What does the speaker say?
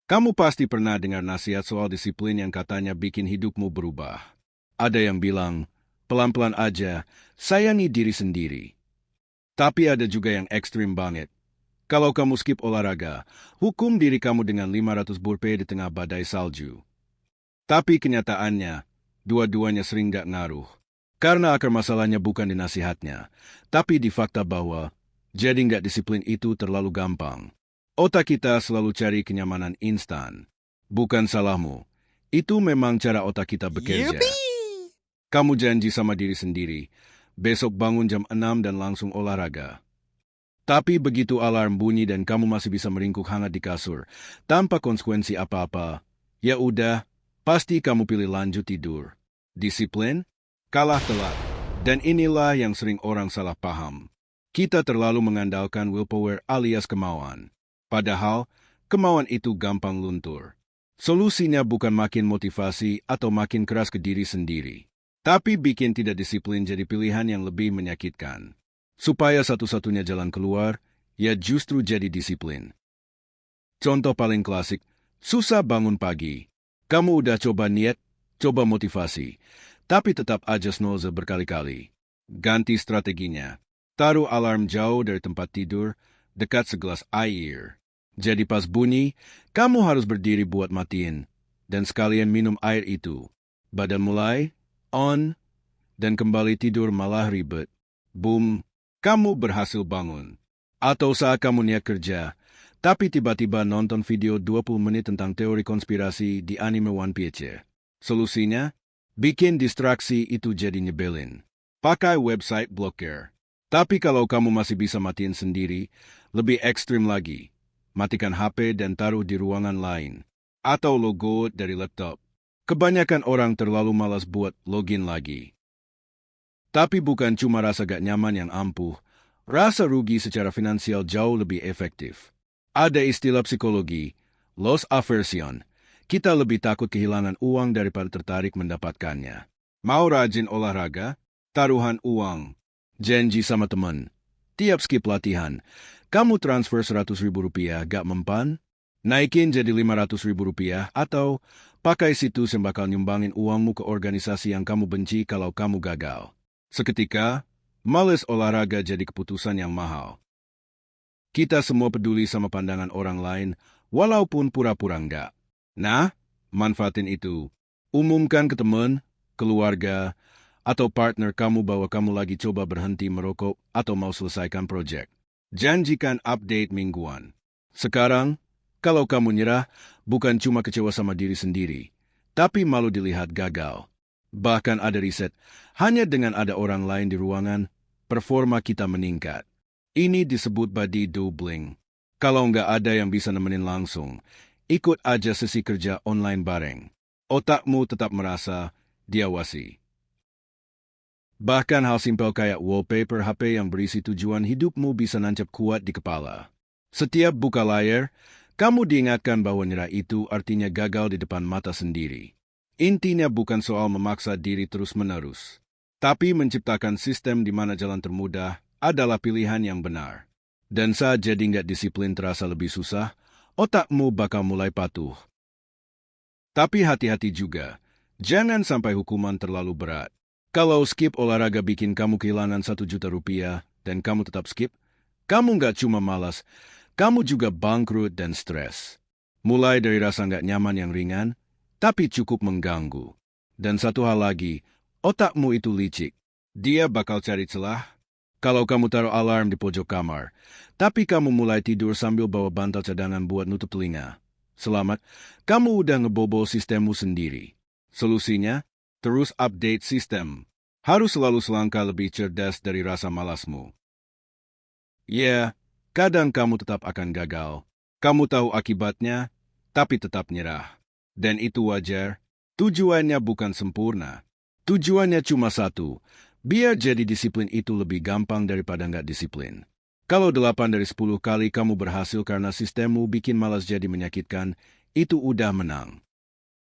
Kamu pasti pernah dengar nasihat soal disiplin yang katanya bikin hidupmu berubah. Ada yang bilang, pelan-pelan aja, sayangi diri sendiri. Tapi ada juga yang ekstrim banget. Kalau kamu skip olahraga, hukum diri kamu dengan 500 burpee di tengah badai salju. Tapi kenyataannya, dua-duanya sering gak ngaruh. Karena akar masalahnya bukan di nasihatnya, tapi di fakta bahwa jadi nggak disiplin itu terlalu gampang. Otak kita selalu cari kenyamanan instan. Bukan salahmu. Itu memang cara otak kita bekerja. Yuppie! Kamu janji sama diri sendiri, besok bangun jam 6 dan langsung olahraga. Tapi begitu alarm bunyi dan kamu masih bisa meringkuk hangat di kasur, tanpa konsekuensi apa-apa, ya udah, pasti kamu pilih lanjut tidur. Disiplin? Kalah telak. Dan inilah yang sering orang salah paham. Kita terlalu mengandalkan willpower alias kemauan. Padahal, kemauan itu gampang luntur. Solusinya bukan makin motivasi atau makin keras ke diri sendiri, tapi bikin tidak disiplin jadi pilihan yang lebih menyakitkan. Supaya satu-satunya jalan keluar, ya justru jadi disiplin. Contoh paling klasik, susah bangun pagi. Kamu udah coba niat, coba motivasi, tapi tetap aja snooze berkali-kali. Ganti strateginya. Taruh alarm jauh dari tempat tidur, dekat segelas air. Jadi pas bunyi, kamu harus berdiri buat matiin, dan sekalian minum air itu. Badan mulai, on, dan kembali tidur malah ribet. Boom, kamu berhasil bangun. Atau saat kamu niat kerja, tapi tiba-tiba nonton video 20 menit tentang teori konspirasi di anime One Piece. Solusinya? Bikin distraksi itu jadi nyebelin. Pakai website blocker. Tapi kalau kamu masih bisa matiin sendiri, lebih ekstrim lagi. Matikan HP dan taruh di ruangan lain. Atau logo dari laptop. Kebanyakan orang terlalu malas buat login lagi. Tapi bukan cuma rasa gak nyaman yang ampuh, rasa rugi secara finansial jauh lebih efektif. Ada istilah psikologi, loss aversion. Kita lebih takut kehilangan uang daripada tertarik mendapatkannya. Mau rajin olahraga? Taruhan uang. Janji sama teman. Tiap skip latihan, kamu transfer Rp100.000 gak mempan? Naikin jadi Rp500.000 atau pakai situs yang bakal nyumbangin uangmu ke organisasi yang kamu benci kalau kamu gagal. Seketika, males olahraga jadi keputusan yang mahal. Kita semua peduli sama pandangan orang lain, walaupun pura-pura enggak. Nah, manfaatin itu. Umumkan ke teman, keluarga, atau partner kamu bahwa kamu lagi coba berhenti merokok atau mau selesaikan proyek. Janjikan update mingguan. Sekarang, kalau kamu nyerah, bukan cuma kecewa sama diri sendiri, tapi malu dilihat gagal. Bahkan ada riset, hanya dengan ada orang lain di ruangan, performa kita meningkat. Ini disebut body doubling. Kalau nggak ada yang bisa nemenin langsung, ikut aja sesi kerja online bareng. Otakmu tetap merasa diawasi. Bahkan hal simpel kayak wallpaper HP yang berisi tujuan hidupmu bisa nancap kuat di kepala. Setiap buka layar, kamu diingatkan bahwa nyerah itu artinya gagal di depan mata sendiri. Intinya bukan soal memaksa diri terus-menerus, tapi menciptakan sistem di mana jalan termudah adalah pilihan yang benar. Dan saat jadi nggak disiplin terasa lebih susah, otakmu bakal mulai patuh. Tapi hati-hati juga, jangan sampai hukuman terlalu berat. Kalau skip olahraga bikin kamu kehilangan Rp1 juta dan kamu tetap skip, kamu nggak cuma malas, kamu juga bangkrut dan stres. Mulai dari rasa nggak nyaman yang ringan, tapi cukup mengganggu. Dan satu hal lagi, otakmu itu licik. Dia bakal cari celah. Kalau kamu taruh alarm di pojok kamar, tapi kamu mulai tidur sambil bawa bantal cadangan buat nutup telinga. Selamat, kamu udah ngebobol sistemmu sendiri. Solusinya? Terus update sistem. Harus selalu selangkah lebih cerdas dari rasa malasmu. Ya, kadang kamu tetap akan gagal. Kamu tahu akibatnya, tapi tetap nyerah. Dan itu wajar. Tujuannya bukan sempurna. Tujuannya cuma satu, biar jadi disiplin itu lebih gampang daripada nggak disiplin. Kalau 8 dari 10 kali kamu berhasil karena sistemmu bikin malas jadi menyakitkan, itu udah menang.